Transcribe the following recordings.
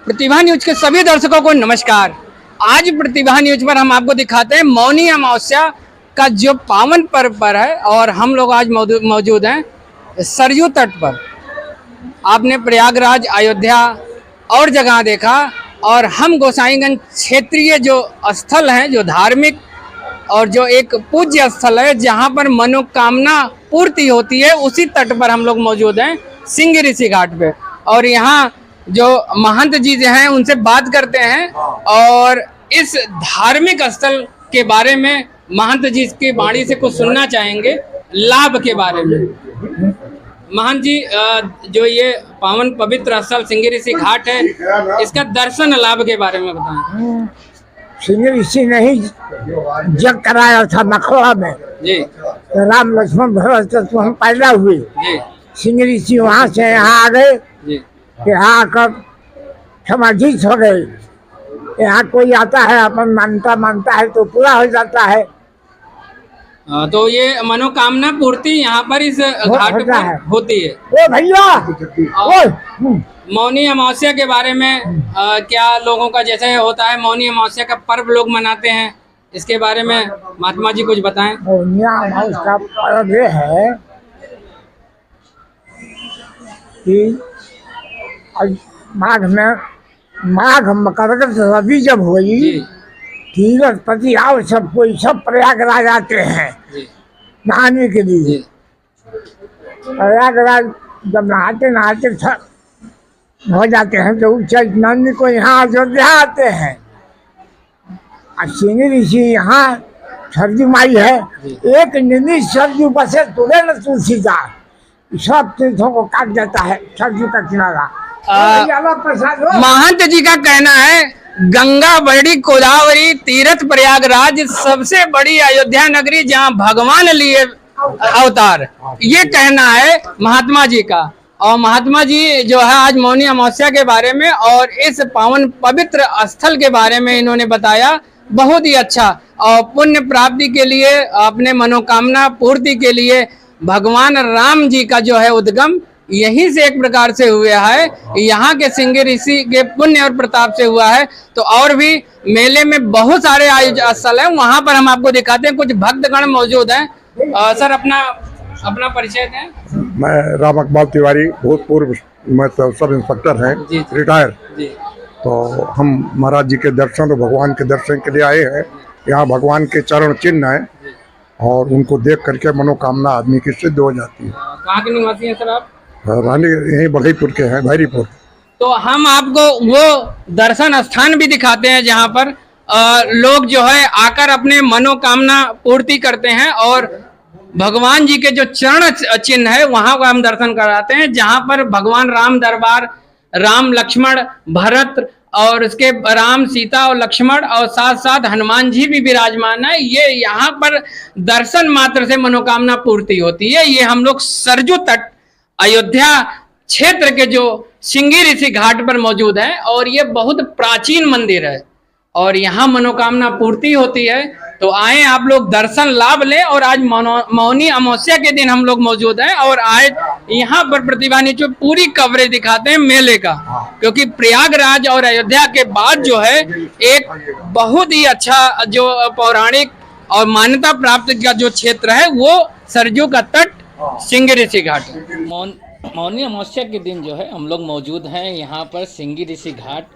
प्रतिभा news के सभी दर्शकों को नमस्कार। आज प्रतिभा न्यूज पर हम आपको दिखाते हैं मौनी अमावस्या का जो पावन पर्व पर है और हम लोग आज मौजूद हैं सरयू तट पर। आपने प्रयागराज, अयोध्या और जगह देखा और हम गोसाईगंज क्षेत्रीय जो स्थल हैं, जो धार्मिक और जो एक पूज्य स्थल है जहां पर मनोकामना पूर्ति होती है, उसी तट पर हम लोग मौजूद हैं सिंगी ऋषि घाट पे। और यहाँ जो महंत जी जो हैं उनसे बात करते हैं और इस धार्मिक स्थल के बारे में महंत जी की वाणी से कुछ सुनना चाहेंगे, लाभ के बारे में। महंत जी, जो ये पावन पवित्र स्थल सिंगी ऋषि घाट है, इसका दर्शन लाभ के बारे में बताएं। सिंगी ऋषि ने ही जग कराया था मखौड़ा में जी। राम लक्ष्मण भरत शत्रुघ्न पैदा हुए। जी। सिंगी ऋषि वहाँ से यहाँ आ गए, जी। यहाँ आकर समाधित हो गए। यहाँ कोई आता है अपन मानता है तो पूरा हो जाता है। तो ये मनोकामना पूर्ति यहाँ पर इस घाट पर होती है। ओ भैया, मौनी अमावस्या के बारे में क्या लोगों का जैसे होता है, मौनी अमावस्या का पर्व लोग मनाते हैं, इसके बारे में महात्मा जी कुछ बताएं। मौनी अमावस्या का पर्व ये है कि माघ मकर रवि जब हुई, तीर्थपति आओ सब कोई, सब प्रयागराज आते हैं नहाने के लिए। प्रयागराज जब नहाते हो जाते हैं तो चैतन्य को यहाँ अयोध्या आते हैं। और सिंगी ऋषि यहाँ सरजू माई है, एक निमिष सरजू बसे तुरे न तुलसीदास, सब तीर्थों को काट देता है सरजू का किनारा। महंत जी का कहना है गंगा बड़ी गोदावरी तीर्थ प्रयागराज सबसे बड़ी अयोध्या नगरी जहां भगवान लिए अवतार, ये कहना है महात्मा जी का। और महात्मा जी जो है आज मौनी अमावस्या के बारे में और इस पावन पवित्र स्थल के बारे में इन्होंने बताया, बहुत ही अच्छा। और पुण्य प्राप्ति के लिए, अपने मनोकामना पूर्ति के लिए भगवान राम जी का जो है उद्गम यहीं से एक प्रकार से हुआ है, यहाँ के सिंगी ऋषि के पुण्य और प्रताप से हुआ है। तो और भी मेले में बहुत सारे आयोजन स्थल हैं, वहाँ पर हम आपको दिखाते हैं। कुछ भक्तगण मौजूद हैं। सर, अपना परिचय दें। मैं राम अकबाल तिवारी, भूतपूर्व सब इंस्पेक्टर हैं, रिटायर। तो हम महाराज जी के दर्शन और भगवान के दर्शन के लिए आए हैं। यहाँ भगवान के चरण चिन्ह है और उनको देख करके मनोकामना आदमी की सिद्ध हो जाती है। कहाँ के निवासी हैं सर आप? रानी यही बघईपुर के हैं, भैरीपुर। तो हम आपको वो दर्शन स्थान भी दिखाते हैं जहाँ पर लोग जो है आकर अपने मनोकामना पूर्ति करते हैं और भगवान जी के जो चरण चिन्ह है वहां का हम दर्शन कराते हैं, जहां पर भगवान राम दरबार, राम लक्ष्मण भरत और उसके राम सीता और लक्ष्मण और साथ साथ हनुमान जी भी विराजमान है। ये यहाँ पर दर्शन मात्र से मनोकामना पूर्ति होती है। ये हम लोग सरजू तट अयोध्या क्षेत्र के जो सिंगी ऋषि घाट पर मौजूद है और ये बहुत प्राचीन मंदिर है और यहाँ मनोकामना पूर्ति होती है। तो आए आप लोग दर्शन लाभ लें। और आज मौनी अमावस्या के दिन हम लोग मौजूद हैं और आज यहाँ पर प्रतिभा न्यूज पूरी कवरेज दिखाते हैं मेले का, क्योंकि प्रयागराज और अयोध्या के बाद जो है एक बहुत ही अच्छा जो पौराणिक और मान्यता प्राप्त का जो क्षेत्र है वो सरजू का तट सिंगी ऋषि घाट। मौनी अमावस्या के दिन जो है हम लोग मौजूद हैं यहाँ पर सिंगी ऋषि घाट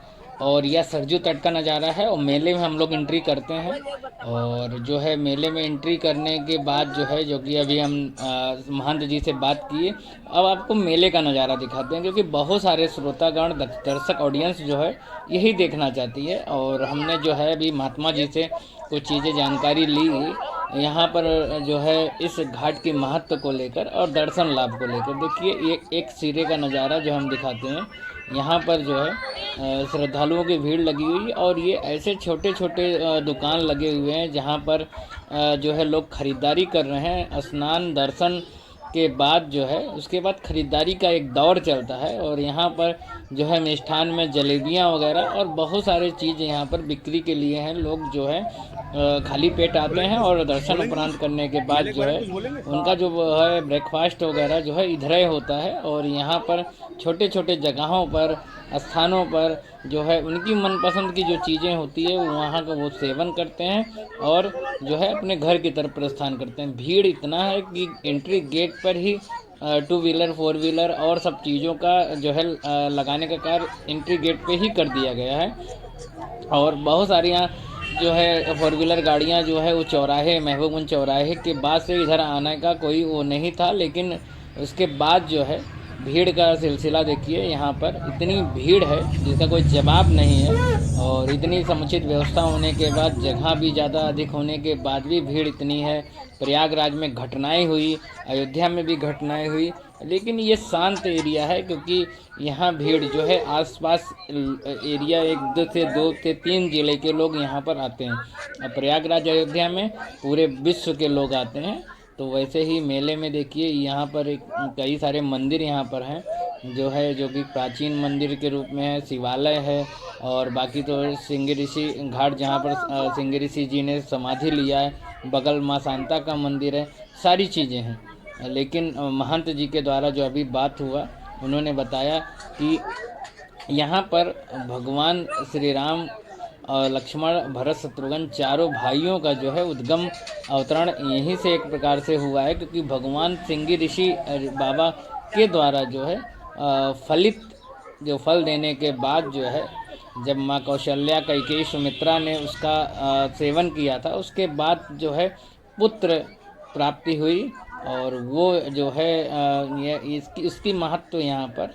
और यह सरजू तट का नज़ारा है। और मेले में हम लोग एंट्री करते हैं और जो है मेले में एंट्री करने के बाद जो है, जो कि अभी हम महंत जी से बात किए, अब आपको मेले का नज़ारा दिखाते हैं, क्योंकि बहुत सारे श्रोतागण, दर्शक ऑडियंस जो है यही देखना चाहती है। और हमने जो है अभी महात्मा जी से कुछ चीज़ें जानकारी ली यहाँ पर जो है इस घाट की महत्व को लेकर और दर्शन लाभ को लेकर। देखिए एक सिरे का नज़ारा जो हम दिखाते हैं, यहाँ पर जो है श्रद्धालुओं की भीड़ लगी हुई और ये ऐसे छोटे छोटे दुकान लगे हुए हैं जहाँ पर जो है लोग खरीदारी कर रहे हैं। स्नान दर्शन के बाद जो है उसके बाद ख़रीदारी का एक दौर चलता है और यहाँ पर जो है मिष्ठान में जलेबियाँ वगैरह और बहुत सारे चीज़ यहाँ पर बिक्री के लिए हैं। लोग जो है खाली पेट आते हैं और दर्शन उपरांत करने के बाद जो है उनका जो वो है ब्रेकफास्ट वगैरह जो है इधर ही होता है। और यहाँ पर छोटे छोटे जगहों पर स्थानों पर जो है उनकी मनपसंद की जो चीज़ें होती है वहाँ का वो सेवन करते हैं और जो है अपने घर की तरफ प्रस्थान करते हैं। भीड़ इतना है कि एंट्री गेट पर ही 2 व्हीलर 4 व्हीलर और सब चीज़ों का जो है लगाने का कार्य एंट्री गेट पे ही कर दिया गया है। और बहुत सारी यहाँ जो है 4 व्हीलर गाड़ियाँ जो है वो चौराहे महबूबगंज चौराहे के बाद से इधर आने का कोई वो नहीं था, लेकिन उसके बाद जो है भीड़ का सिलसिला देखिए। यहाँ पर इतनी भीड़ है जिसका कोई जवाब नहीं है। और इतनी समुचित व्यवस्था होने के बाद, जगह भी ज़्यादा अधिक होने के बाद भी भीड़ इतनी है। प्रयागराज में घटनाएं हुई, अयोध्या में भी घटनाएं हुई, लेकिन ये शांत एरिया है क्योंकि यहाँ भीड़ जो है आसपास एरिया 2 से 3 जिले के लोग यहाँ पर आते हैं। और प्रयागराज अयोध्या में पूरे विश्व के लोग आते हैं। तो वैसे ही मेले में देखिए यहाँ पर कई सारे मंदिर यहाँ पर हैं जो है, जो कि प्राचीन मंदिर के रूप में है, शिवालय है। और बाकी तो सिंह ऋषि घाट जहाँ पर सिंह ऋषि जी ने समाधि लिया है, बगल माँ शांता का मंदिर है, सारी चीज़ें हैं। लेकिन महंत जी के द्वारा जो अभी बात हुआ, उन्होंने बताया कि यहाँ पर भगवान श्री राम और लक्ष्मण भरत शत्रुघ्न चारों भाइयों का जो है उद्गम अवतरण यहीं से एक प्रकार से हुआ है, क्योंकि भगवान सिंह ऋषि बाबा के द्वारा जो है फलित जो फल देने के बाद जो है, जब माँ कौशल्या कैकेयी सुमित्रा ने उसका सेवन किया था, उसके बाद जो है पुत्र प्राप्ति हुई। और वो जो है इसकी महत्व यहाँ पर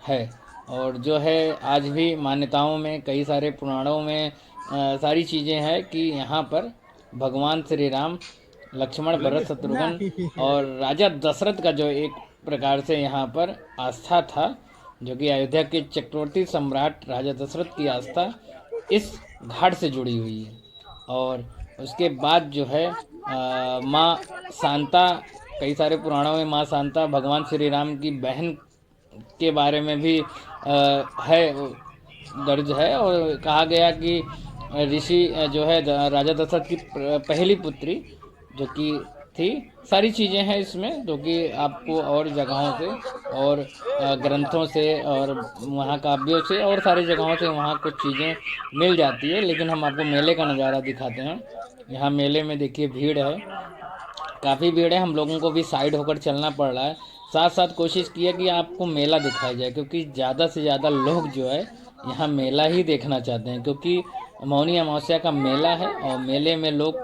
है। और जो है आज भी मान्यताओं में, कई सारे पुराणों में सारी चीज़ें हैं कि यहाँ पर भगवान श्री राम, लक्ष्मण भरत शत्रुघ्न और राजा दशरथ का जो एक प्रकार से यहाँ पर आस्था था, जो कि अयोध्या के चक्रवर्ती सम्राट राजा दशरथ की आस्था इस घाट से जुड़ी हुई है। और उसके बाद जो है माँ शांता, कई सारे पुराणों में माँ शांता भगवान श्री राम की बहन के बारे में भी है दर्ज है। और कहा गया कि ऋषि जो है राजा दशरथ की पहली पुत्री जो कि थी। सारी चीज़ें हैं इसमें जो कि आपको और जगहों से और ग्रंथों से और वहाँ काव्यों से और सारी जगहों से वहाँ कुछ चीज़ें मिल जाती है। लेकिन हम आपको मेले का नज़ारा दिखाते हैं। यहाँ मेले में देखिए भीड़ है, काफ़ी भीड़ है। हम लोगों को भी साइड होकर चलना पड़ रहा है। साथ साथ कोशिश की है कि आपको मेला दिखाया जाए, क्योंकि ज़्यादा से ज़्यादा लोग जो है यहाँ मेला ही देखना चाहते हैं, क्योंकि मौनी अमावस्या का मेला है और मेले में लोग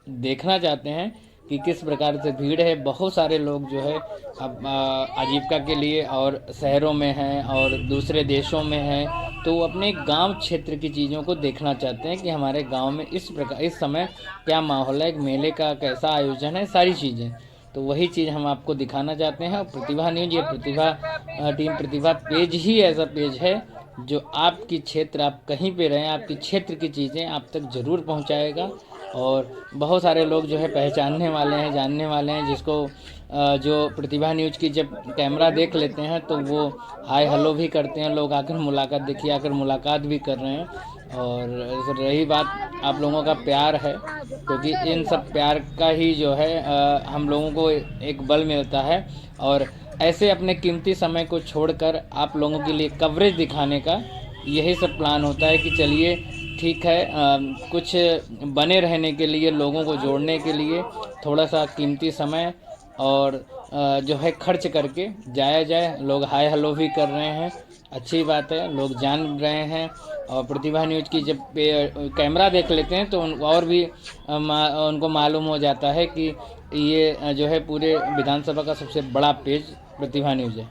देखना चाहते हैं कि किस प्रकार से भीड़ है। बहुत सारे लोग जो है अब आजीविका के लिए और शहरों में हैं और दूसरे देशों में हैं, तो वो अपने गांव क्षेत्र की चीज़ों को देखना चाहते हैं कि हमारे गांव में इस प्रकार इस समय क्या माहौल है, एक मेले का कैसा आयोजन है, सारी चीज़ें। तो वही चीज़ हम आपको दिखाना चाहते हैं। प्रतिभा न्यूज, ये टीम प्रतिभा पेज ही ऐसा पेज है जो आपकी क्षेत्र, आप कहीं पे रहें, आपकी क्षेत्र की चीज़ें आप तक ज़रूर पहुंचाएगा। और बहुत सारे लोग जो है पहचानने वाले हैं, जानने वाले हैं, जिसको जो प्रतिभा न्यूज की जब कैमरा देख लेते हैं तो वो हाय हेलो भी करते हैं। लोग आकर मुलाकात, देखिए आकर मुलाकात भी कर रहे हैं। और रही बात आप लोगों का प्यार है, क्योंकि इन सब प्यार का ही जो है हम लोगों को एक बल मिलता है। और ऐसे अपने कीमती समय को छोड़कर आप लोगों के लिए कवरेज दिखाने का यही सब प्लान होता है कि चलिए ठीक है, कुछ बने रहने के लिए, लोगों को जोड़ने के लिए थोड़ा सा कीमती समय और जो है खर्च करके जाया जाए। लोग हाय हेलो भी कर रहे हैं, अच्छी बात है, लोग जान रहे हैं। और प्रतिभा न्यूज की जब कैमरा देख लेते हैं तो और भी उनको मालूम हो जाता है कि ये जो है पूरे विधानसभा का सबसे बड़ा पेज प्रतिभा न्यूज है।